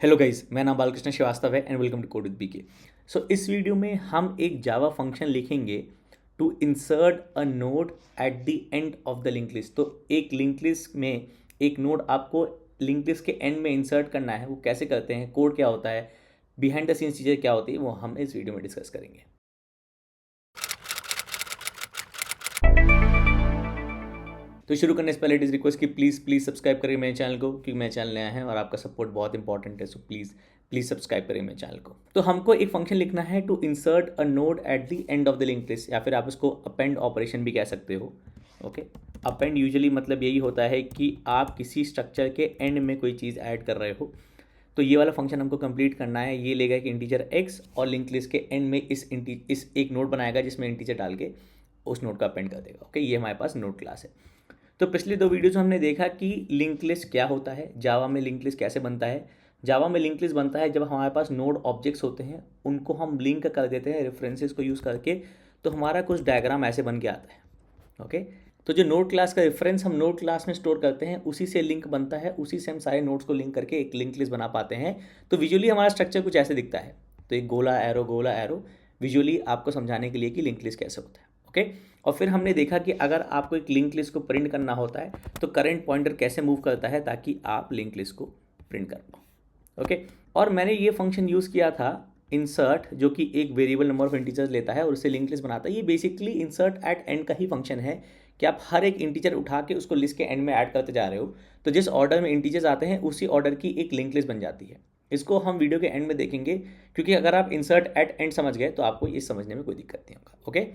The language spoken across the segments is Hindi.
हेलो गाइस, मेरा नाम बालकृष्ण श्रीवास्तव है and welcome to code with BK. So इस वीडियो में हम एक जावा फंक्शन लिखेंगे to insert a node at the end of the link list. तो एक लिंक लिस्ट में एक नोड आपको लिंक लिस्ट के एंड में इंसर्ट करना है। वो कैसे करते हैं, कोड क्या होता है, बिहाइंड द सीन्स चीज़ें क्या होती है, वो हम इस वीडियो में डिस्कस करेंगे। तो शुरू करने से पहले इट इज़ रिक्वेस्ट कि प्लीज़ सब्सक्राइब करिए मेरे चैनल को, क्योंकि मेरा चैनल नया है और आपका सपोर्ट बहुत इंपॉर्टेंट है। सो प्लीज़ सब्सक्राइब करिए मेरे चैनल को। तो हमको एक फंक्शन लिखना है to insert a node at the end of the link list, या फिर आप इसको अपेंड ऑपरेशन भी कह सकते हो। ओके, अपेंड यूजुअली मतलब यही होता है कि आप किसी स्ट्रक्चर के एंड में कोई चीज़ ऐड कर रहे हो। तो ये वाला फंक्शन हमको कंप्लीट करना है। ये लेगा कि इंटीजर x और लिंक लिस्ट के एंड में इस एक नोड बनाएगा जिसमें इंटीजर डाल के उस नोड का अपेंड कर देगा। ओके, ये हमारे पास नोड क्लास है। तो पिछले दो वीडियोज़ में हमने देखा कि लिंक लिस्ट क्या होता है, जावा में लिंक लिस्ट कैसे बनता है। जावा में लिंक लिस्ट बनता है जब हमारे पास नोड ऑब्जेक्ट्स होते हैं, उनको हम लिंक कर देते हैं रेफरेंसेस को यूज़ करके। तो हमारा कुछ डायग्राम ऐसे बन के आता है। ओके, तो जो नोड क्लास का रेफरेंस हम नोड क्लास में स्टोर करते हैं, उसी से लिंक बनता है, उसी से हम सारे नोड्स को लिंक करके एक लिंक लिस्ट बना पाते हैं। तो विजुअली हमारा स्ट्रक्चर कुछ ऐसे दिखता है। तो एक गोला एरो विजुअली आपको समझाने के लिए कि लिंक लिस्ट कैसे होता है। ओके, और फिर हमने देखा कि अगर आपको एक लिंक लिस्ट को प्रिंट करना होता है तो करंट पॉइंटर कैसे मूव करता है ताकि आप लिंक लिस्ट को प्रिंट कर पाओ। ओके, और मैंने ये फंक्शन यूज़ किया था इंसर्ट, जो कि एक वेरिएबल नंबर ऑफ इंटीजर्स लेता है और उससे लिंक लिस्ट बनाता है। ये बेसिकली इंसर्ट एट एंड का ही फंक्शन है कि आप हर एक इंटीजर उठा के उसको लिस्ट के एंड में ऐड करते जा रहे हो। तो जिस ऑर्डर में इंटीजर्स आते हैं उसी ऑर्डर की एक लिंक लिस्ट बन जाती है। इसको हम वीडियो के एंड में देखेंगे, क्योंकि अगर आप इंसर्ट एट एंड समझ गए तो आपको ये समझने में कोई दिक्कत नहीं होगा। Okay,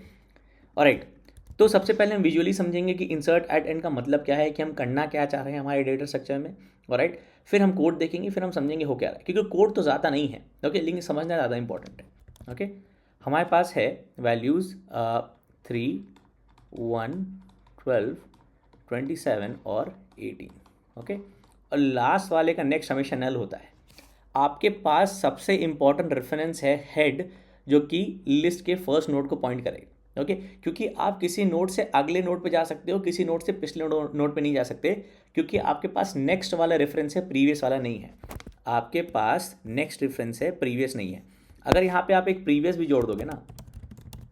alright. तो सबसे पहले हम विजुअली समझेंगे कि इंसर्ट एट एंड का मतलब क्या है, कि हम करना क्या चाह रहे हैं हमारे डेटा स्ट्रक्चर में। ऑलराइट, फिर हम कोड देखेंगे, फिर हम समझेंगे हो क्या रहा है, क्योंकि कोड तो ज़्यादा नहीं है। ओके, लेकिन समझना ज़्यादा इंपॉर्टेंट है। ओके, हमारे पास है वैल्यूज़ 3, 1, 12, 27 और 18। ओके, और लास्ट वाले का नेक्स्ट हमेशा नल होता है। आपके पास सबसे इंपॉर्टेंट रेफरेंस है हेड, जो कि लिस्ट के फर्स्ट नोड को पॉइंट करेगा। ओके, क्योंकि आप किसी नोड से अगले नोड पे जा सकते हो, किसी नोड से पिछले नोड पे नहीं जा सकते, क्योंकि आपके पास नेक्स्ट वाला रेफरेंस है, प्रीवियस वाला नहीं है। आपके पास नेक्स्ट रेफरेंस है, प्रीवियस नहीं है। अगर यहाँ पे आप एक प्रीवियस भी जोड़ दोगे ना,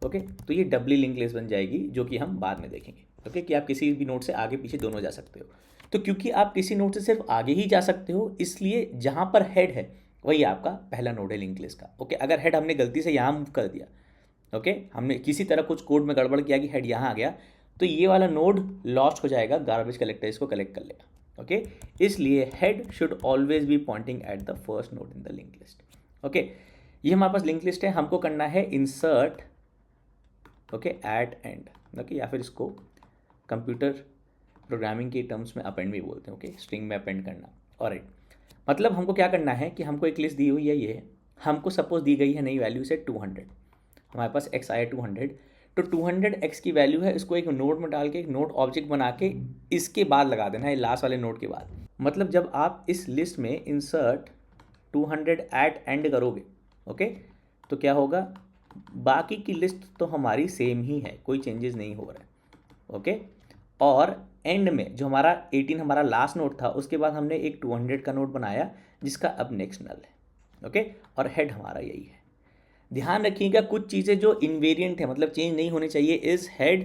ओके, तो ये डबली लिंक लिस्ट बन जाएगी, जो कि हम बाद में देखेंगे। ओके, कि आप किसी भी नोड से आगे पीछे दोनों जा सकते हो। तो क्योंकि आप किसी नोड से सिर्फ आगे ही जा सकते हो, इसलिए जहाँ पर हेड है वही आपका पहला नोड है लिंक लिस्ट का। ओके, अगर हेड हमने गलती से यहाँ मूव कर दिया, ओके, हमने किसी तरह कुछ कोड में गड़बड़ किया कि हेड यहाँ आ गया, तो ये वाला नोड लॉस्ट हो जाएगा, गार्बेज कलेक्टर इसको कलेक्ट कर लेगा। ओके, इसलिए head should always be pointing at the first node in the link list. Okay, ये हमारे पास लिंक लिस्ट है, हमको करना है insert okay at end. Okay, या फिर इसको कंप्यूटर प्रोग्रामिंग के टर्म्स में अपेंड भी बोलते हैं। ओके, स्ट्रिंग में अपेंड करना। ऑलराइट, मतलब हमको क्या करना है कि हमको एक लिस्ट दी हुई है, ये हमको सपोज दी गई है नई वैल्यू से 200। हमारे पास x आया 200, तो 200 x की वैल्यू है, इसको एक नोड में डाल के एक नोड ऑब्जेक्ट बना के इसके बाद लगा देना है, लास्ट वाले नोड के बाद। मतलब जब आप इस लिस्ट में इंसर्ट 200 एट एंड करोगे, ओके, तो क्या होगा, बाकी की लिस्ट तो हमारी सेम ही है, कोई चेंजेस नहीं हो रहा है। ओके, और एंड में जो हमारा 18 हमारा लास्ट नोड था, उसके बाद हमने एक 200 का नोड बनाया जिसका अब नेक्स्ट नल है। ओके, और हेड हमारा यही है। ध्यान रखिएगा कुछ चीज़ें जो इन्वेरिएंट है, मतलब चेंज नहीं होनी चाहिए, is head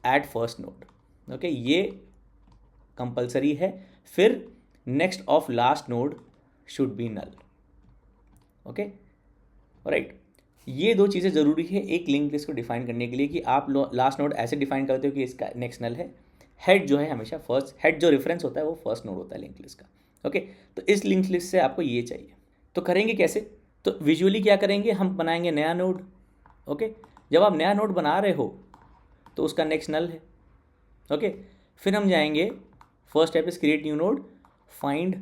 at first node. Okay, ये कंपलसरी है। फिर next of last node should be null. Okay, right, ये दो चीज़ें ज़रूरी है एक लिंक लिस्ट को डिफाइन करने के लिए, कि आप लास्ट नोड ऐसे डिफाइन करते हो कि इसका नेक्स्ट नल है। हेड जो है हमेशा फर्स्ट, हेड जो रेफरेंस होता है वो फर्स्ट नोड होता है लिंक लिस्ट का। ओके, तो इस लिंक लिस्ट से आपको ये चाहिए। तो करेंगे कैसे, तो विजुअली क्या करेंगे, हम बनाएंगे नया नोड। ओके, जब आप नया नोड बना रहे हो तो उसका नेक्स्ट नल है। ओके, फिर हम जाएंगे, first step is create new node, find,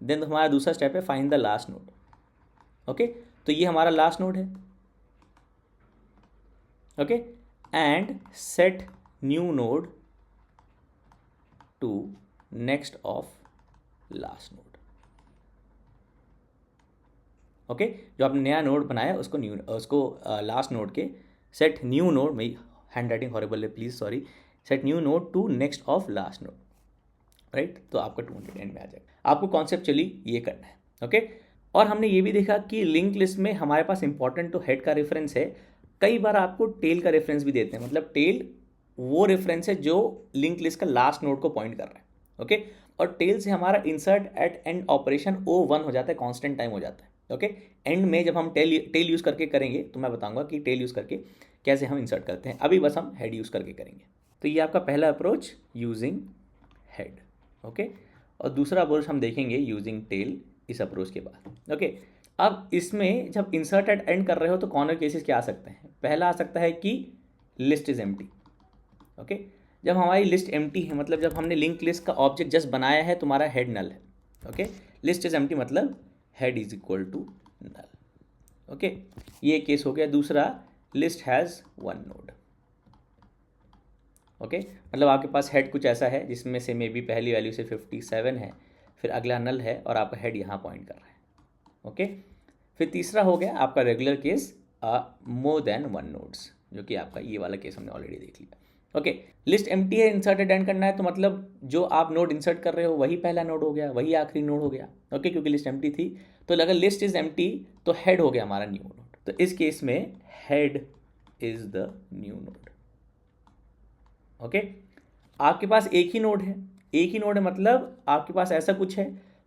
then हमारा दूसरा स्टेप है find the last node. Okay, तो ये हमारा लास्ट नोड है। Okay, and set new node to next of last node. Okay, जो आपने नया नोड बनाया उसको लास्ट नोड के सेट न्यू नोड में, हैंड राइटिंग हॉरेबल है please sorry, set new node to next of last node. Right, तो आपका 200 एंड में आ जाएगा। आपको कॉन्सेप्ट चली ये करना है। ओके। और हमने ये भी देखा कि लिंक लिस्ट में हमारे पास इंपॉर्टेंट तो हेड का रेफरेंस है, कई बार आपको टेल का रेफरेंस भी देते हैं, मतलब टेल वो रेफरेंस है जो लिंक लिस्ट का लास्ट नोड को पॉइंट कर रहा है। ओके। और टेल से हमारा insert at end operation O1 हो जाता है, कांस्टेंट टाइम हो जाता है। ओके। एंड में जब हम टेल यूज़ करके करेंगे तो मैं बताऊंगा कि टेल यूज़ करके कैसे हम इंसर्ट करते हैं, अभी बस हम हेड यूज़ करके करेंगे। तो ये आपका पहला अप्रोच यूजिंग हेड। ओके। और दूसरा अप्रोच हम देखेंगे यूजिंग टेल इस अप्रोच के बाद। ओके। अब इसमें जब इंसर्ट एट एंड कर रहे हो तो कॉर्नर केसेस क्या आ सकते हैं? पहला आ सकता है कि लिस्ट इज एम्प्टी। ओके। जब हमारी लिस्ट एम्प्टी है, मतलब जब हमने लिंक लिस्ट का ऑब्जेक्ट जस्ट बनाया है, तुम्हारा हेड नल है। ओके। लिस्ट इज एम्प्टी मतलब head is equal to null. Okay. ये केस हो गया। दूसरा, list has one node. Okay. मतलब आपके पास हेड कुछ ऐसा है जिसमें से मे बी पहली वैल्यू से 57 है, फिर अगला नल है और आपका हेड यहाँ पॉइंट कर रहा है। ओके। फिर तीसरा हो गया आपका regular case, more than one nodes, जो कि आपका ये वाला केस हमने ऑलरेडी देख लिया। ओके। लिस्ट एम्प्टी है, इंसर्टेड एंड करना है, तो मतलब जो आप नोड इंसर्ट कर रहे हो वही पहला नोड हो गया, वही आखिरी नोड हो गया। ओके। क्योंकि लिस्ट एम्प्टी थी, तो अगर लिस्ट इज एम्प्टी तो हेड हो गया हमारा न्यू नोड। तो इस केस में head is the new node. Okay. आपके पास एक ही नोड है, एक ही नोड है मतलब आपके पास ऐसा कुछ है,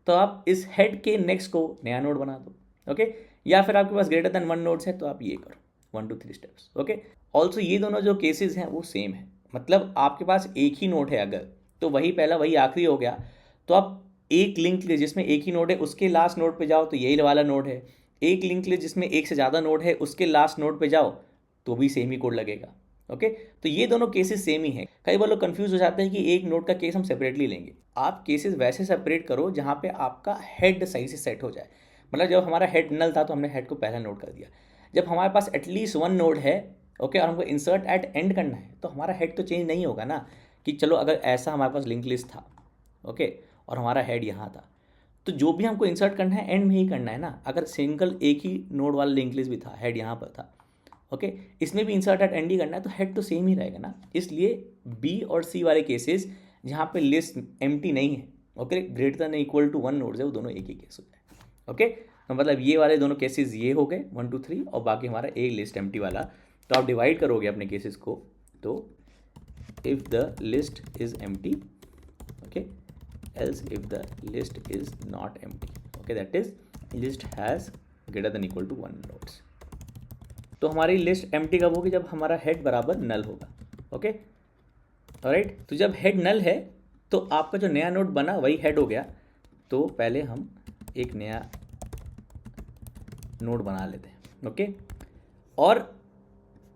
तो आप इस हेड के नेक्स्ट को नया नोड बना दो। ओके। या फिर आपके पास ग्रेटर देन वन नोड्स है तो आप ये करो 1 2 3 स्टेप्स। ओके। ऑल्सो ये दोनों जो केसेस हैं वो सेम है, मतलब आपके पास एक ही नोड है अगर, तो वही पहला वही आखिरी हो गया। तो आप एक लिंक लिस्ट जिसमें एक ही नोड है उसके लास्ट नोड पे जाओ तो यही वाला नोड है। एक लिंक लिस्ट जिसमें एक से ज़्यादा नोड है उसके लास्ट नोड पे जाओ तो भी सेम ही कोड लगेगा। ओके। तो ये दोनों केसेस सेम ही हैं। कई बार लोग कंफ्यूज हो जाते हैं कि एक नोड का केस हम सेपरेटली लेंगे। आप केसेस वैसे सेपरेट करो जहाँ पे आपका हेड सही से सेट हो जाए। मतलब जब हमारा हेड नल था तो हमने हेड को पहला नोड कर दिया। जब हमारे पास एटलीस्ट वन नोड है, ओके, और हमको इंसर्ट एट एंड करना है, तो हमारा हेड तो चेंज नहीं होगा ना। कि चलो अगर ऐसा हमारे पास लिंक लिस्ट था, ओके, और हमारा हेड यहाँ था, तो जो भी हमको इंसर्ट करना है एंड में ही करना है ना। अगर सिंगल एक ही नोड वाला लिंक लिस्ट भी था, हेड यहाँ पर था, ओके, इसमें भी इंसर्ट एट एंड ही करना है, तो हेड तो सेम ही रहेगा ना। इसलिए बी और सी वाले केसेस जहाँ पे लिस्ट एम्प्टी नहीं है, okay, greater than equal to one nodes है, वो दोनों एक ही केस हो जाए। ओके। तो मतलब ये वाले दोनों केसेस ये हो गए 1 2 3, और बाकी हमारा एक लिस्ट एम्प्टी वाला। तो आप डिवाइड करोगे अपने केसेस को, तो if the list is empty, okay, else if the list is not empty, okay, that is list has greater than equal to 1 nodes। तो हमारी लिस्ट एम्प्टी कब होगी? जब हमारा हेड बराबर नल होगा। ओके। ऑलराइट। तो जब हेड नल है तो आपका जो नया नोड बना वही हेड हो गया। तो पहले हम एक नया नोड बना लेते हैं। ओके। और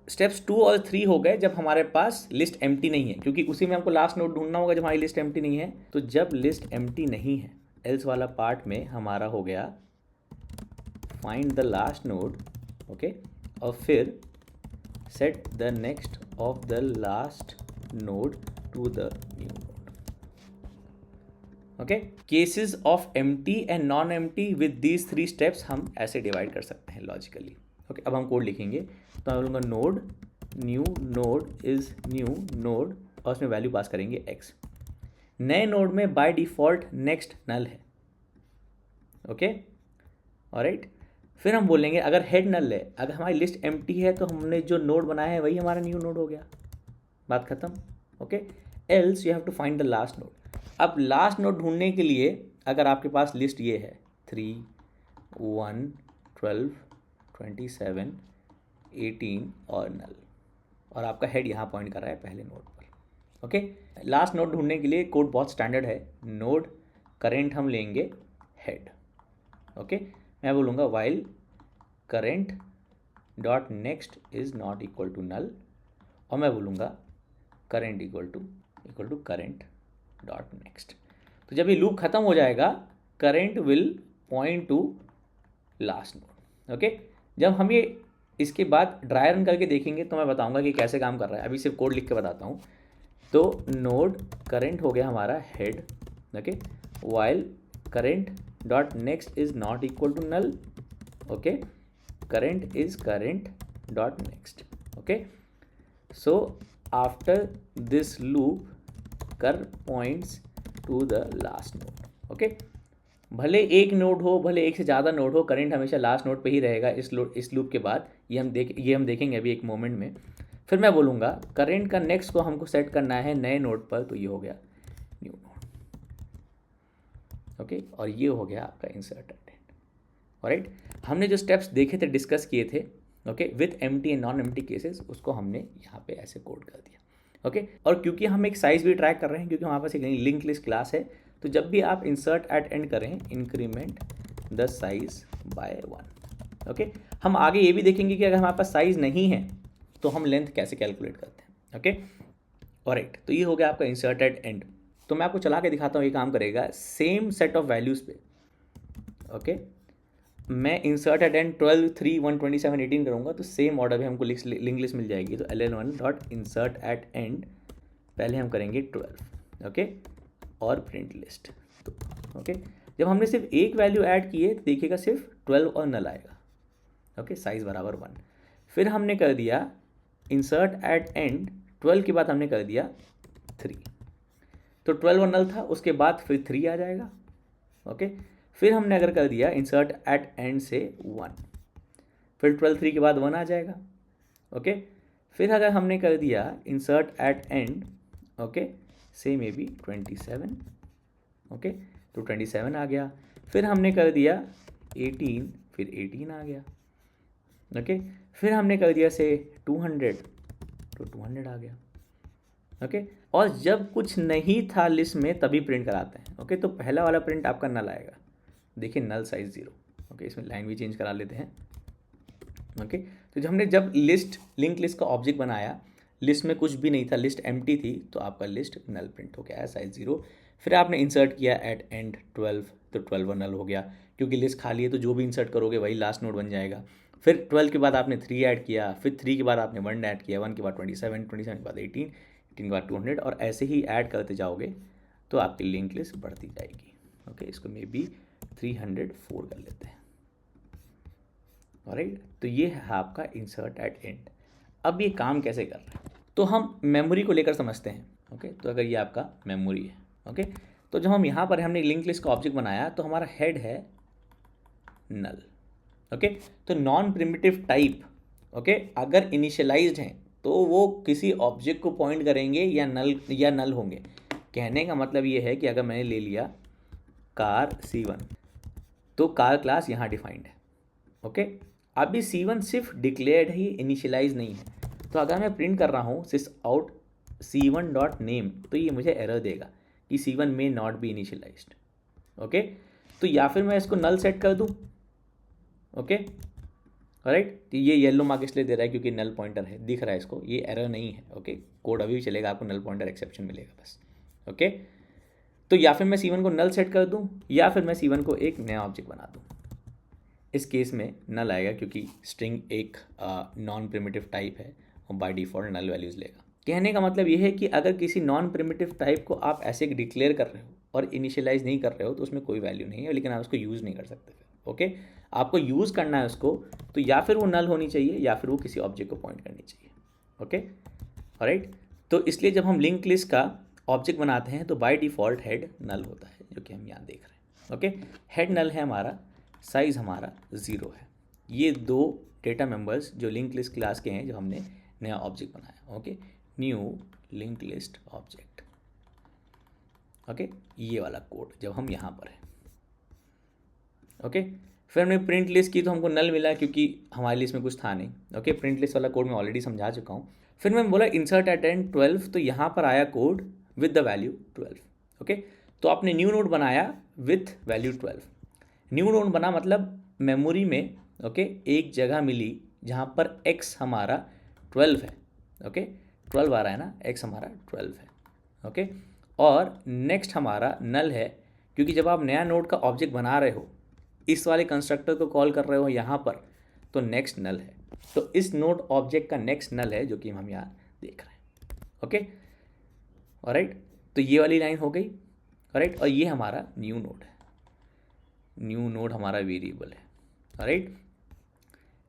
स्टेप्स 2 और 3 हो गए जब हमारे पास लिस्ट एम्प्टी नहीं है, क्योंकि उसी में हमको लास्ट नोड ढूंढना होगा जब हमारी लिस्ट एम्प्टी नहीं है। तो जब लिस्ट एम्प्टी नहीं है, एल्स वाला पार्ट में हमारा हो गया find the last node, okay, और फिर set the next of the last node to the new node. Okay. Cases of empty and non empty with these 3 steps हम ऐसे डिवाइड कर सकते हैं लॉजिकली। ओके। अब हम कोड लिखेंगे, तो मैं बोलूँगा node new node is new node, और उसमें वैल्यू पास करेंगे x। नए नोड में बाय डिफ़ॉल्ट नेक्स्ट नल है। ओके। ऑलराइट। फिर हम बोलेंगे अगर हेड नल है, अगर हमारी लिस्ट एम्प्टी है, तो हमने जो नोड बनाया है वही हमारा न्यू नोड हो गया, बात खत्म। Okay. Else you have to find the last node. अब लास्ट नोड ढूंढने के लिए अगर आपके पास लिस्ट ये है 3 1 12 27 18 और नल, और आपका हेड यहाँ पॉइंट कर रहा है पहले नोड पर। ओके। लास्ट नोड ढूंढने के लिए कोड बहुत स्टैंडर्ड है। नोड करेंट हम लेंगे हेड। ओके। मैं बोलूँगा while current dot next is not equal to null, और मैं बोलूँगा current equal to current dot next. तो जब ये लूप ख़त्म हो जाएगा, current will point to last node. Okay. जब हम ये इसके बाद ड्राई रन करके देखेंगे तो मैं बताऊंगा कि कैसे काम कर रहा है। अभी सिर्फ कोड लिख के बताता हूँ। तो नोड करेंट हो गया हमारा head, okay, while current dot next is not equal to null, okay, current is current dot next. Okay. So after this loop curr points to the last node. Okay. भले एक नोड हो, भले एक से ज़्यादा नोड हो, करंट हमेशा लास्ट नोड पे ही रहेगा इस लूप के बाद। ये हम देखेंगे अभी एक मोमेंट में। फिर मैं बोलूँगा करंट का नेक्स्ट को हमको सेट करना है नए नोड पर, तो ये हो गया न्यू नोड। ओके, और ये हो गया आपका इंसर्ट एट एंड। ऑलराइट, हमने जो स्टेप्स देखे थे, डिस्कस किए थे, okay, with empty and non empty cases, उसको हमने यहाँ पे ऐसे कोड कर दिया। ओके, और क्योंकि हम एक साइज भी ट्रैक कर रहे हैं, क्योंकि हमारे पास एक लिंक लिस्ट क्लास है, तो जब भी आप इंसर्ट एट एंड करें, increment the size by 1। Okay, हम आगे ये भी देखेंगे कि अगर हमारे पास साइज नहीं है तो हम लेंथ कैसे कैलकुलेट करते हैं। ओके, ऑलराइट, तो ये हो गया आपका इंसर्ट एट एंड। तो मैं आपको चला के दिखाता हूँ, ये काम करेगा सेम सेट ऑफ वैल्यूज़ पे। ओके, मैं इंसर्ट एट एंड 12, 3, 127, 18 करूँगा तो सेम ऑर्डर में हमको लिंक लिस्ट मिल जाएगी। तो ll1 dot insert at and, पहले हम करेंगे 12, ओके, और प्रिंट लिस्ट। तो ओके, जब हमने सिर्फ एक वैल्यू ऐड की है तो देखिएगा सिर्फ 12 और नल आएगा। ओके, साइज बराबर 1। फिर हमने कर दिया इंसर्ट एट एंड, 12 के बाद हमने कर दिया 3, तो 12 और नल था, उसके बाद फिर 3 आ जाएगा। ओके, फिर हमने अगर कर दिया इंसर्ट एट एंड से 1, फिर 12 3 के बाद 1 आ जाएगा। ओके, फिर अगर हमने कर दिया इंसर्ट एट एंड, ओके, से मे बी 27, ओके, तो 27 आ गया। फिर हमने कर दिया 18, फिर 18 आ गया। ओके, फिर हमने कर दिया से 200, तो 200 आ गया। ओके, और जब कुछ नहीं था लिस्ट में तभी प्रिंट कराते हैं। ओके, तो पहला वाला प्रिंट आपका नल आएगा, देखिए नल साइज 0। ओके, इसमें लाइन भी चेंज करा लेते हैं। ओके, तो जब लिस्ट लिंक लिस्ट का ऑब्जेक्ट बनाया, लिस्ट में कुछ भी नहीं था, लिस्ट एम्प्टी थी, तो आपका लिस्ट नल प्रिंट हो गया है, साइज 0। फिर आपने इंसर्ट किया एट एंड 12, तो 12 नल हो गया, क्योंकि लिस्ट खाली है तो जो भी इंसर्ट करोगे वही लास्ट नोड बन जाएगा। फिर 12 के बाद आपने 3 ऐड किया, फिर 3 के बाद आपने 1 ऐड किया, 1 के बाद 27, 27 के बाद 18, 18 के बाद 200, और ऐसे ही ऐड करते जाओगे तो आपकी लिंक लिस्ट बढ़ती जाएगी। ओके, इसको मे बी 304 कर लेते हैं। ऑलराइट, तो ये है आपका इंसर्ट एट एंड। अब ये काम कैसे कर रहा है, तो हम मेमोरी को लेकर समझते हैं। ओके, तो अगर ये आपका मेमोरी है, ओके, तो जब हम यहाँ पर हमने लिंक लिस्ट का ऑब्जेक्ट बनाया तो हमारा हेड है नल। ओके, तो नॉन प्रिमिटिव टाइप, ओके, अगर इनिशियलाइज्ड हैं तो वो किसी ऑब्जेक्ट को पॉइंट करेंगे या नल होंगे। कहने का मतलब ये है कि अगर मैंने ले लिया कार C1, तो कार क्लास यहाँ डिफाइंड है। ओके, अभी C1 सिर्फ डिक्लेयर्ड है, इनिशियलाइज नहीं है। तो अगर मैं प्रिंट कर रहा हूँ सिस आउट C1 डॉट नेम, तो ये मुझे एरर देगा कि C1 may not be initialised. Okay, तो या फिर मैं इसको नल सेट कर दूँ। ओके, राइट, तो ये येलो मार्क इसलिए दे रहा है क्योंकि नल पॉइंटर है, दिख रहा है इसको, ये एरर नहीं है। ओके, कोड अभी भी चलेगा, आपको नल पॉइंटर एक्सेप्शन मिलेगा बस। ओके, तो या फिर मैं C1 को नल सेट कर दूं, या फिर मैं C1 को एक नया ऑब्जेक्ट बना दूं। इस केस में नल आएगा क्योंकि स्ट्रिंग एक नॉन प्रिमिटिव टाइप है और बाय डिफ़ॉल्ट नल वैल्यूज़ लेगा। कहने का मतलब ये है कि अगर किसी नॉन प्रिमिटिव टाइप को आप ऐसे डिक्लेयर कर रहे हो और इनिशियलाइज नहीं कर रहे हो तो उसमें कोई वैल्यू नहीं है, लेकिन आप उसको यूज़ नहीं कर सकते फिर। ओके, आपको यूज़ करना है उसको, तो या फिर वो नल होनी चाहिए या फिर वो किसी ऑब्जेक्ट को पॉइंट करनी चाहिए। ओके, ऑलराइट, तो इसलिए जब हम लिंक लिस्ट का ऑब्जेक्ट बनाते हैं तो बाय डिफ़ॉल्ट हेड नल होता है, जो कि हम यहाँ देख रहे हैं। ओके, हेड नल है हमारा, साइज़ हमारा 0 है। ये दो डेटा मेंबर्स जो लिंक लिस्ट क्लास के हैं, जो हमने नया ऑब्जेक्ट बनाया। Okay, new link list object. Okay, ये वाला कोड जब हम यहाँ पर है। ओके, फिर हमने प्रिंट लिस्ट की तो हमको नल मिला क्योंकि हमारे लिस्ट में कुछ था नहीं। ओके, प्रिंट लिस्ट वाला कोड मैं ऑलरेडी समझा चुका हूँ। फिर मैं बोला इंसर्ट एट एंड 12, तो यहाँ पर आया code with the value 12। Okay, तो आपने न्यू नोड बनाया विथ वैल्यू 12। न्यू नोड बना मतलब मेमोरी में, ओके, एक जगह मिली जहाँ पर x हमारा 12 है। ओके, 12 आ रहा है ना, x हमारा 12 है। ओके, और नेक्स्ट हमारा नल है, क्योंकि जब आप नया नोड का ऑब्जेक्ट बना रहे हो, इस वाले कंस्ट्रक्टर को कॉल कर रहे हो यहाँ पर, तो नेक्स्ट नल है। तो इस नोड ऑब्जेक्ट का नेक्स्ट नल है, जो कि हम यहाँ देख रहे हैं। ओके, ऑलराइट, तो ये वाली लाइन हो गई। ऑलराइट, और ये हमारा न्यू नोड है। न्यू नोड हमारा वेरिएबल है। ऑलराइट,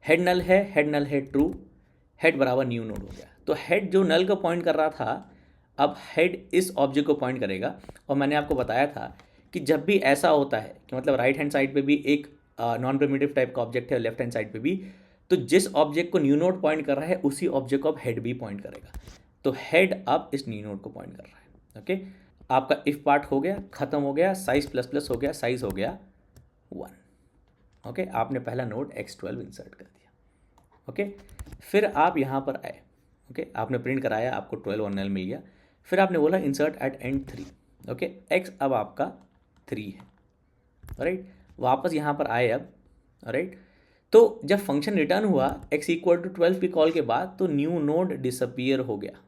हेड नल है ट्रू, हेड बराबर न्यू नोड हो गया। तो हेड जो नल को पॉइंट कर रहा था, अब हेड इस ऑब्जेक्ट को पॉइंट करेगा। और मैंने आपको बताया था कि जब भी ऐसा होता है कि मतलब राइट हैंड साइड पे भी एक नॉन प्रिमिटिव टाइप का ऑब्जेक्ट है और लेफ्ट हैंड साइड पे भी, तो जिस ऑब्जेक्ट को न्यू नोड पॉइंट कर रहा है उसी ऑब्जेक्ट को अब हेड भी पॉइंट करेगा। तो हेड अब इस न्यू नोड को पॉइंट कर रहा है। ओके, आपका इफ पार्ट हो गया, खत्म हो गया, साइज प्लस प्लस हो गया, साइज हो गया 1। ओके, आपने पहला नोड x12 इंसर्ट कर दिया। ओके, फिर आप यहाँ पर आए। ओके, आपने प्रिंट कराया, आपको 12 और नल मिल गया। फिर आपने बोला insert at end 3। Okay, x अब आपका 3 है। राइट, वापस यहाँ पर आए अब। राइट, तो जब फंक्शन रिटर्न हुआ x इक्वल टू 12 की कॉल के बाद, तो न्यू नोड डिसअपियर हो गया।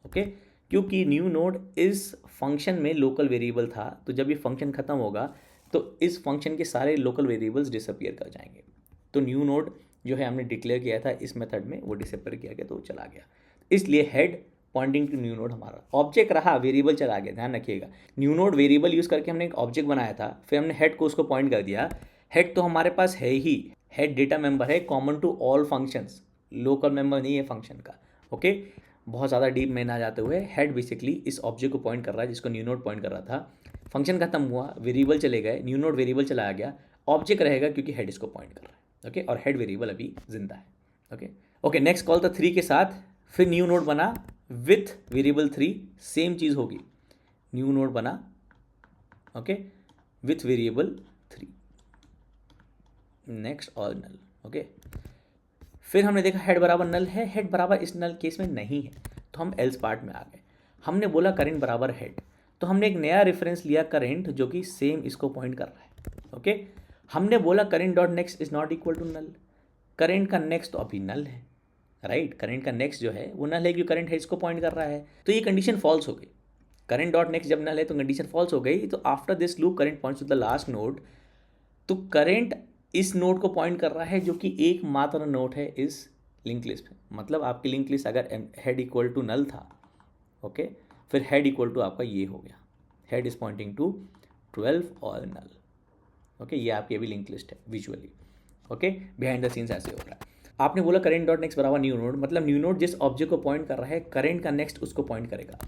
ओके, क्योंकि न्यू नोड इस फंक्शन में लोकल वेरिएबल था, तो जब ये फंक्शन खत्म होगा तो इस फंक्शन के सारे लोकल वेरिएबल्स डिसअपियर कर जाएंगे। तो न्यू नोड जो है हमने डिक्लेयर किया था इस मेथड में, वो डिसअपियर किया गया, तो वो चला गया। इसलिए head pointing to new node हमारा ऑब्जेक्ट रहा, वेरिएबल चला गया। ध्यान रखिएगा, न्यू नोड वेरिएबल यूज़ करके हमने एक ऑब्जेक्ट बनाया था, फिर हमने हेड को उसको पॉइंट कर दिया। हेड तो हमारे पास है ही, हेड डेटा मेंबर है, common to all functions, local member नहीं है फंक्शन का। ओके, बहुत ज़्यादा डीप में ना जाते हुए, हेड बेसिकली इस ऑब्जेक्ट को पॉइंट कर रहा है जिसको न्यू नोड पॉइंट कर रहा था। फंक्शन खत्म हुआ, वेरिएबल चले गए, न्यू नोड वेरिएबल चला गया, ऑब्जेक्ट रहेगा क्योंकि हेड इसको पॉइंट कर रहा है। ओके, और हेड वेरिएबल अभी जिंदा है। ओके ओके, नेक्स्ट कॉल था 3 के साथ, फिर न्यू नोड बना विथ वेरिएबल 3, सेम चीज़ होगी, न्यू नोड बना। ओके, विथ वेरिएबल 3, नेक्स्ट और नल। ओके, फिर हमने देखा हेड बराबर नल है, हेड बराबर इस नल केस में नहीं है, तो हम एल्स पार्ट में आ गए। हमने बोला करेंट बराबर हेड, तो हमने एक नया रेफरेंस लिया करेंट जो कि सेम इसको पॉइंट कर रहा है। ओके, हमने बोला current dot next is not equal to null, current का नेक्स्ट तो अभी नल है। राइट, करेंट का नेक्स्ट जो है वो नल है क्योंकि करंट है इसको पॉइंट कर रहा है, तो ये कंडीशन फॉल्स हो गई। करेंट डॉट नेक्स्ट जब नल है तो कंडीशन फॉल्स हो गई। तो after this loop current points to the last node, तो करेंट इस नोड को पॉइंट कर रहा है जो कि एकमात्र नोड है इस लिंक लिस्ट में। मतलब आपकी लिंक लिस्ट अगर हेड इक्वल टू नल था, ओके, फिर हेड इक्वल टू आपका ये हो गया, हेड इज पॉइंटिंग टू 12 और नल। ओके, ये आपकी अभी लिंक लिस्ट है visually. Okay, behind the scenes ऐसे हो रहा है। आपने बोला करेंट डॉट नेक्स्ट बराबर न्यू नोड, मतलब न्यू नोड जिस ऑब्जेक्ट को पॉइंट कर रहा है करेंट का नेक्स्ट उसको पॉइंट करेगा।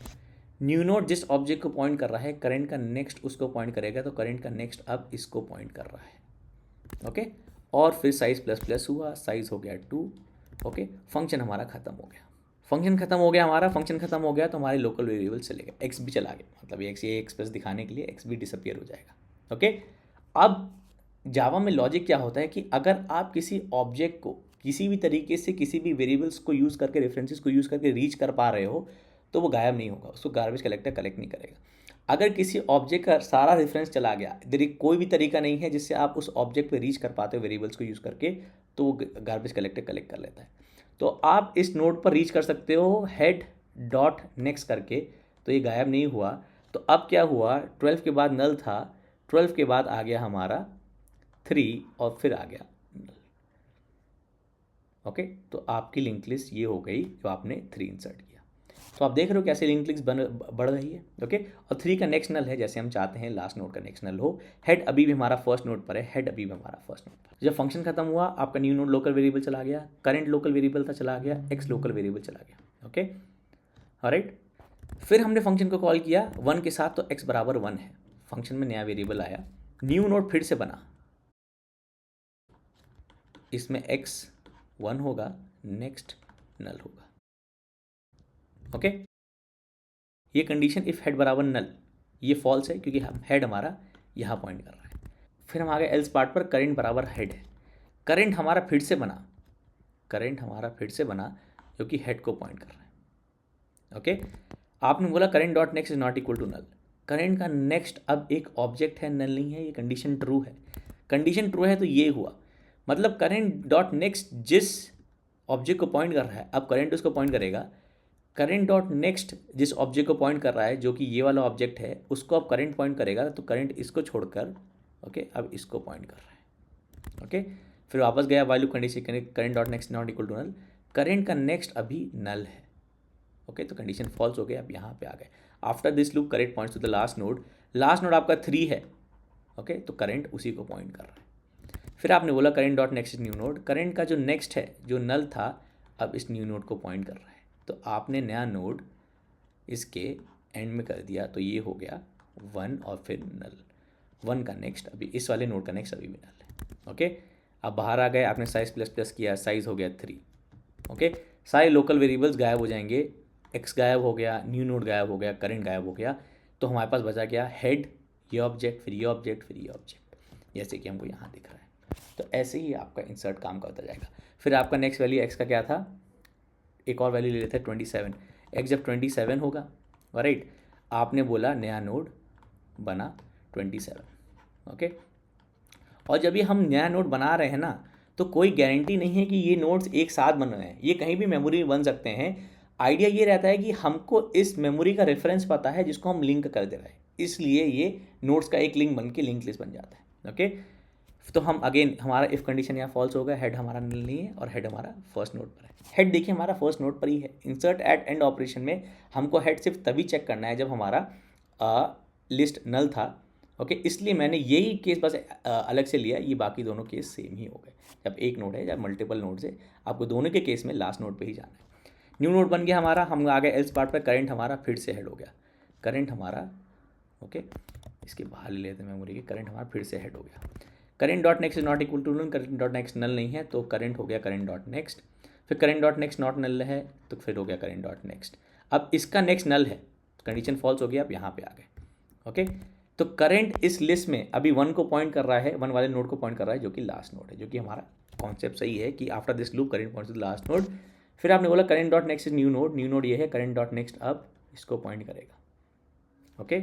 न्यू नोड जिस ऑब्जेक्ट को पॉइंट कर रहा है करेंट का नेक्स्ट उसको पॉइंट करेगा, तो करेंट का नेक्स्ट अब इसको पॉइंट कर रहा है। ओके, और फिर साइज प्लस प्लस हुआ, साइज हो गया 2। ओके, फंक्शन हमारा खत्म हो गया, फंक्शन खत्म हो गया हमारा, फंक्शन खत्म हो गया तो हमारे लोकल वेरिएबल चले गए, एक्स भी चला गया, मतलब एक्स ये एक्स प्लस दिखाने के लिए एक्स भी डिसअपियर हो जाएगा। ओके, अब जावा में लॉजिक क्या होता है कि अगर आप किसी ऑब्जेक्ट को किसी भी तरीके से किसी भी वेरिएबल्स को यूज़ करके, रेफरेंसेस को यूज़ करके रीच कर पा रहे हो, तो वो गायब नहीं होगा, उसको गार्बेज कलेक्टर कलेक्ट नहीं करेगा। अगर किसी ऑब्जेक्ट का सारा रेफरेंस चला गया, कोई भी तरीका नहीं है जिससे आप उस ऑब्जेक्ट पे रीच कर पाते हो वेरिएबल्स को यूज़ करके, तो वो गार्बेज कलेक्टर कलेक्ट कर लेता है। तो आप इस नोड पर रीच कर सकते हो हेड डॉट नेक्स्ट करके, तो ये गायब नहीं हुआ। तो अब क्या हुआ, 12 के बाद नल था, 12 के बाद आ गया हमारा 3 और फिर आ गया नल। ओके, तो आपकी लिंक लिस्ट ये हो गई जो आपने 3 इंसर्ट किया। तो आप देख रहे हो कैसे लिंक लिस्ट बढ़ रही है। ओके, और 3 का नेक्स्ट नल है, जैसे हम चाहते हैं लास्ट नोड का नेक्स्ट नल हो। हेड अभी भी हमारा फर्स्ट नोड पर है, हेड अभी भी हमारा फर्स्ट नोड पर। जब फंक्शन खत्म हुआ आपका न्यू नोड लोकल वेरिएबल चला गया, करंट लोकल वेरिएबल था चला गया, एक्स लोकल वेरिएबल चला गया। ओके, ऑलराइट, फिर हमने फंक्शन को कॉल किया 1 के साथ, तो एक्स बराबर 1 है, फंक्शन में नया वेरिएबल आया, न्यू नोड फिर से बना, इसमें एक्स 1 होगा, नेक्स्ट नल होगा। ओके, ये कंडीशन इफ हेड बराबर नल, ये फॉल्स है क्योंकि हम हेड हमारा यहाँ पॉइंट कर रहा है। फिर हम आ गए एल्स पार्ट पर, करेंट बराबर हेड है, करंट हमारा फिर से बना, करंट हमारा फिर से बना जो कि हेड को पॉइंट कर रहा है। ओके, आपने बोला current dot next is not equal to null, current का नेक्स्ट अब एक ऑब्जेक्ट है, नल नहीं है, ये कंडीशन ट्रू है। कंडीशन ट्रू है तो ये हुआ, मतलब करंट डॉट नेक्स्ट जिस ऑब्जेक्ट को पॉइंट कर रहा है अब करंट उसको पॉइंट करेगा। करंट डॉट नेक्स्ट जिस ऑब्जेक्ट को पॉइंट कर रहा है जो कि ये वाला ऑब्जेक्ट है, उसको अब करंट पॉइंट करेगा, तो करंट इसको छोड़कर ओके अब इसको पॉइंट कर रहा है। ओके, फिर वापस गया value condition, current dot next not equal to null, current का नेक्स्ट अभी नल है। ओके, तो कंडीशन फॉल्स हो गया, अब यहाँ पे आ गए। After this loop current points to the last node, last node आपका 3 है। ओके, तो करंट उसी को पॉइंट कर रहा है। फिर आपने बोला current dot next is new node, current का जो नेक्स्ट है जो नल था अब इस न्यू नोड को पॉइंट कर रहा है, तो आपने नया नोड इसके एंड में कर दिया, तो ये हो गया 1 और फिर नल। 1 का नेक्स्ट अभी इस वाले नोड का नेक्स्ट अभी भी नल है। ओके, अब बाहर आ गए, आपने साइज प्लस प्लस किया, साइज हो गया 3। ओके, सारे लोकल वेरिएबल्स गायब हो जाएंगे, एक्स गायब हो गया, न्यू नोड गायब हो गया, करंट गायब हो गया, तो हमारे पास बचा क्या, हेड, ये ऑब्जेक्ट, फिर ये ऑब्जेक्ट, फिर ये ऑब्जेक्ट, जैसे कि हमको यहाँ दिख रहा है। तो ऐसे ही आपका इंसर्ट काम करता जाएगा। फिर आपका नेक्स्ट वैल्यू एक्स का क्या था, एक और वैल्यू ले लेते हैं 27। एक्स जब 27 होगा, राइट, आपने बोला नया नोड बना 27। ओके, और जब ये हम नया नोड बना रहे हैं ना, तो कोई गारंटी नहीं है कि ये नोड्स एक साथ बन रहे हैं, ये कहीं भी मेमोरी में बन सकते हैं। आइडिया ये रहता है कि हमको इस मेमोरी का रेफरेंस पता है जिसको हम लिंक कर दे रहे हैं, इसलिए ये नोड्स का एक लिंक बन के लिंक लिस्ट बन जाता है। ओके, तो हम अगेन हमारा इफ़ कंडीशन यहाँ फॉल्स होगा, हेड हमारा नल नहीं है और हेड हमारा फर्स्ट नोड पर है। हेड देखिए हमारा फर्स्ट नोड पर ही है। इंसर्ट एट एंड ऑपरेशन में हमको हेड सिर्फ तभी चेक करना है जब हमारा लिस्ट नल था। ओके, इसलिए मैंने यही केस बस अलग से लिया, ये बाकी दोनों केस सेम ही हो गए। जब एक नोड है, जब मल्टीपल नोड्स है, आपको दोनों के केस में लास्ट नोड पे ही जाना है। न्यू नोड बन गया हमारा, हम आ गए एल्स पार्ट पर, करंट हमारा फिर से हेड हो गया, करंट हमारा, ओके इसके बाहर ले लेते हैं मेमोरी के, करंट हमारा फिर से हेड हो गया। Current dot next is not equal to null, current dot next null नहीं है तो करंट हो गया करंट डॉट नेक्स्ट, फिर current dot next not null है तो फिर हो गया करंट डॉट नेक्स्ट। अब इसका नेक्स्ट नल है, कंडीशन फॉल्स हो गया, आप यहाँ पे आ गए। ओके, तो करंट इस लिस्ट में अभी 1 को पॉइंट कर रहा है, 1 वाले नोड को पॉइंट कर रहा है जो कि लास्ट नोड है, जो कि हमारा कॉन्सेप्ट सही है कि after this loop current points to last node. फिर आपने बोला current dot next is new node, new node ये है, करंट डॉट नेक्स्ट अब इसको पॉइंट करेगा। ओके,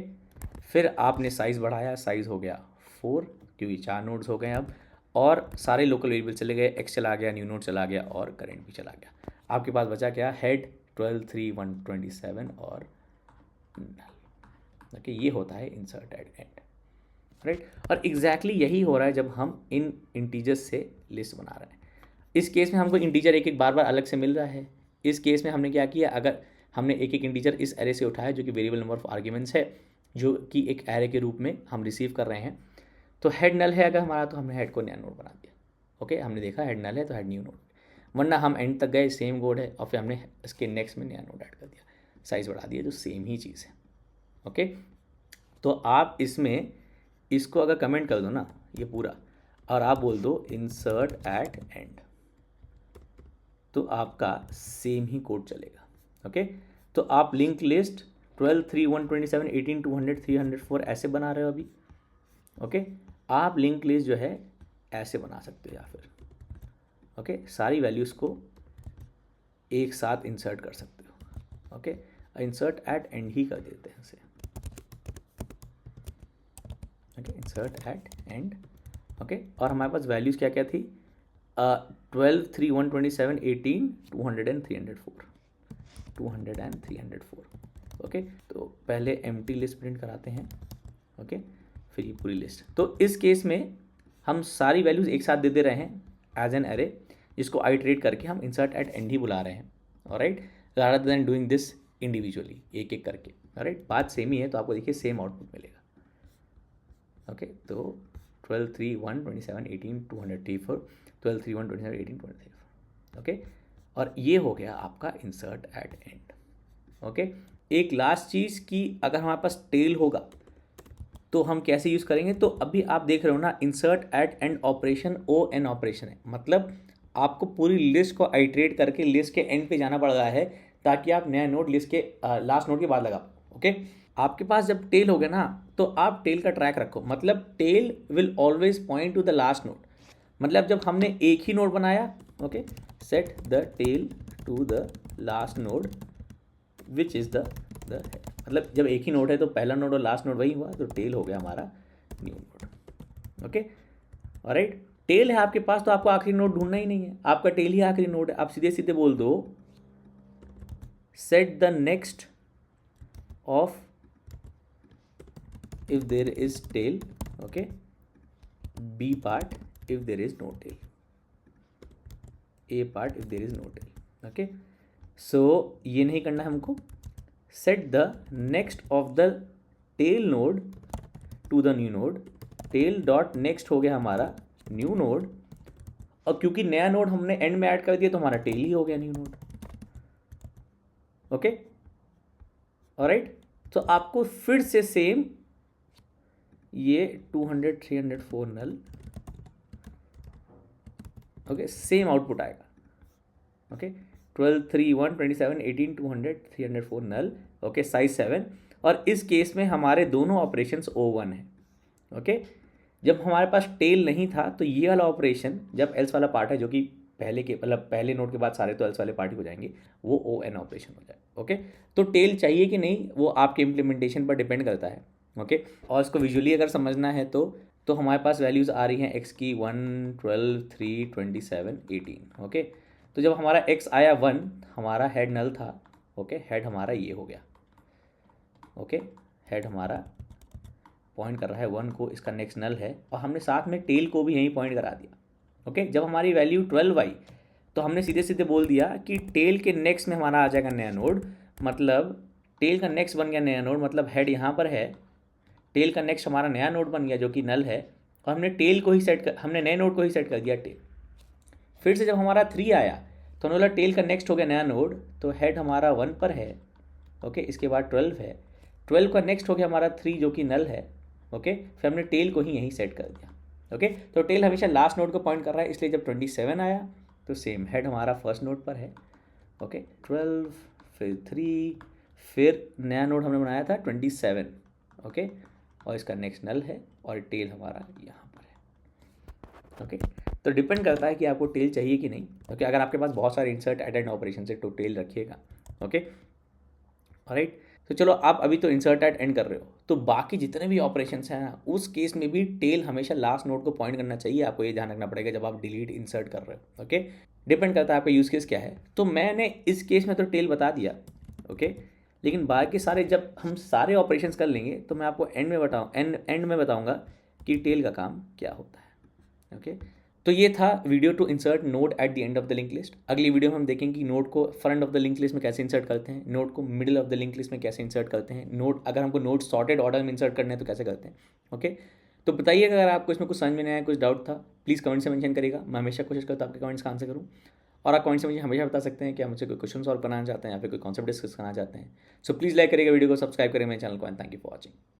फिर आपने साइज़ बढ़ाया, साइज़ हो गया 4 क्योंकि 4 नोड्स हो गए अब, और सारे लोकल वेरिएबल चले गए, एक्स चला गया, न्यू नोड चला गया और करंट भी चला गया। आपके पास बचा क्या, हेड 12 3 127 और नल। ओके, ये होता है इंसर्ट एट एंड, राइट। और एग्जैक्टली यही हो रहा है जब हम इन इंटीजर्स से लिस्ट बना रहे हैं। इस केस में हमको इंटीजर एक एक बार बार अलग से मिल रहा है। इस केस में हमने क्या किया, अगर हमने एक एक इंटीजर इस एरे से उठाया जो कि वेरिएबल नंबर ऑफ आर्ग्यूमेंट्स है, जो कि एक एरे के रूप में हम रिसीव कर रहे हैं, तो हेड नल है अगर हमारा तो हमने हेड को नया नोड बना दिया। ओके, हमने देखा हेड नल है तो हेड न्यू नोड, वरना हम एंड तक गए सेम कोड है और फिर हमने इसके नेक्स्ट में नया नोड ऐड कर दिया, साइज़ बढ़ा दिया, जो सेम ही चीज़ है। ओके, तो आप इसमें इसको अगर कमेंट कर दो ना ये पूरा, और आप बोल दो इंसर्ट एट एंड, तो आपका सेम ही कोड चलेगा। ओके, तो आप लिंक लिस्ट 12 3 127 18 200 304 ऐसे बना रहे हो अभी। ओके, आप लिंक लिस्ट जो है ऐसे बना सकते हो, या फिर ओके सारी वैल्यूज़ को एक साथ इंसर्ट कर सकते हो। ओके, इंसर्ट एट एंड ही कर देते हैं इसे। Okay, insert at end. Okay, और हमारे पास वैल्यूज़ क्या क्या थी, 12 3 127 18 200 and 304, 200 and 304। ओके, तो पहले एम्प्टी लिस्ट प्रिंट कराते हैं। ओके, फिर ये पूरी लिस्ट। तो इस केस में हम सारी वैल्यूज़ एक साथ दे दे रहे हैं एज एन एरे, जिसको आइटरेट करके हम इंसर्ट एट एंड ही बुला रहे हैं, alright, rather than doing this individually एक एक करके। ऑलराइट, बात सेम ही है तो आपको देखिए सेम आउटपुट मिलेगा। ओके, तो 12 3 1 27 18 234, 12 3 1 27 18 234। ओके, और ये हो गया आपका इंसर्ट एट एंड। ओके, एक लास्ट चीज़ कि अगर हमारे पास टेल होगा तो हम कैसे यूज़ करेंगे, तो अभी आप देख रहे हो ना, insert at end operation ON operation है, मतलब आपको पूरी लिस्ट को आइटरेट करके लिस्ट के एंड पे जाना पड़ रहा है ताकि आप नया नोड लिस्ट के लास्ट नोड के बाद लगा। ओके, आपके पास जब टेल हो गया ना तो आप टेल का ट्रैक रखो, मतलब tail will always point to the last node. मतलब जब हमने एक ही नोड बनाया, okay, set the tail to the last node which is the head, मतलब जब एक ही नोड है तो पहला नोड और लास्ट नोड वही हुआ, तो टेल हो गया हमारा new node. Okay, alright, tail है आपके पास तो आपको आखिरी नोड ढूंढना ही नहीं है, आपका टेल ही आखिरी नोड है। आप सीधे सीधे बोल दो set the next of if there is tail, okay, B part if there is no tail, A part if there is no tail। okay, so ये नहीं करना हमको, set the next of the tail node to the new node, tail dot next हो गया हमारा new node, और क्योंकि नया नोड हमने एंड में ऐड कर दिया तो हमारा टेल ही हो गया न्यू नोड। ओके, ऑलराइट, तो आपको फिर से सेम ये 200 300 4 नल, ओके, सेम आउटपुट आएगा, ओके, 12 3 1 27 18 200 300 4 नल, ओके, साइज 7। और इस केस में हमारे दोनों ऑपरेशंस O1 है, ओके। जब हमारे पास टेल नहीं था तो ये वाला ऑपरेशन, जब एल्स वाला पार्ट है जो कि पहले के मतलब पहले नोड के बाद सारे तो एल्स वाले पार्ट ही हो जाएंगे, वो ON ऑपरेशन हो जाए, ओके। तो टेल चाहिए कि नहीं वो आपके इम्प्लीमेंटेशन पर डिपेंड करता है, ओके। और इसको विजुअली अगर समझना है तो हमारे पास वैल्यूज़ आ रही हैं एक्स की 1 12 3 27 18, ओके। तो जब हमारा एक्स आया 1, हमारा हेड नल था, ओके, हेड हमारा ये हो गया, ओके, हेड हमारा पॉइंट कर रहा है 1 को, इसका नेक्स्ट नल है, और हमने साथ में टेल को भी यहीं पॉइंट करा दिया, ओके। जब हमारी वैल्यू 12 आई तो हमने सीधे सीधे बोल दिया कि टेल के नेक्स्ट में हमारा आ जाएगा नया नोड, मतलब टेल का नेक्स्ट बन गया नया नोड, मतलब हेड यहाँ पर है, टेल का नेक्स्ट हमारा नया नोड बन गया जो कि नल है, और हमने टेल को ही हमने नए नोड को ही सेट कर दिया टेल। फिर से जब हमारा 3 आया तो हमने बोला टेल का नेक्स्ट हो गया नया नोड, तो हेड हमारा 1 पर है, ओके, इसके बाद 12 है, 12 का नेक्स्ट हो गया हमारा 3 जो कि नल है, ओके। फिर हमने टेल को ही यहीं सेट कर दिया, ओके। तो टेल हमेशा लास्ट नोड को पॉइंट कर रहा है, इसलिए जब 27 आया तो सेम हेड हमारा फर्स्ट नोड पर है, ओके, 12 फिर 3 फिर नया नोड हमने बनाया था 27, ओके, और इसका नेक्स्ट नल है और टेल हमारा यहाँ पर है, ओके। तो डिपेंड करता है कि आपको टेल चाहिए कि नहीं, ओके। अगर आपके पास बहुत सारे इंसर्ट एड ऑपरेशन है तो टेल रखिएगा, ओके, ऑलराइट। तो चलो आप अभी तो इंसर्ट एट एंड कर रहे हो, तो बाकी जितने भी ऑपरेशंस हैं ना उस केस में भी टेल हमेशा लास्ट नोड को पॉइंट करना चाहिए, आपको ये ध्यान रखना पड़ेगा जब आप डिलीट इंसर्ट कर रहे हो, ओके। डिपेंड करता है आपका यूज़ केस क्या है। तो मैंने इस केस में तो टेल बता दिया, ओके, लेकिन बाकी सारे जब हम सारे ऑपरेशंस कर लेंगे तो मैं आपको एंड में बताऊँगा कि टेल का काम क्या होता है, ओके। तो ये था video to insert node at the end of the link list. अगली वीडियो में हम देखेंगे कि नोड को front of the link list में कैसे इंसर्ट करते हैं, नोड को middle of the link list में कैसे इंसर्ट करते हैं, नोड अगर हमको नोड सॉर्टेड ऑर्डर में इंसर्ट करने हैं तो कैसे करते हैं, ओके। तो बताइएगा अगर आपको इसमें कुछ समझ में नहीं आया, कुछ डाउट था, प्लीज़ कमेंट से मेंशन करिएगा। मैं हमेशा कोशिश करता हूँ आपके कमेंट्स का आंसर करूँ, और आप कमेंट से मुझे हमेशा बता सकते हैं कि आप मुझसे कोई क्वेश्चन सॉल्व बनाना चाहते हैं या फिर कोई कॉन्सेप्ट डिस्कस करना चाहते हैं। सो प्लीज़ लाइक करिएगा वीडियो को, सब्सक्राइब करें मेरे चैनल को, and thank you for watching.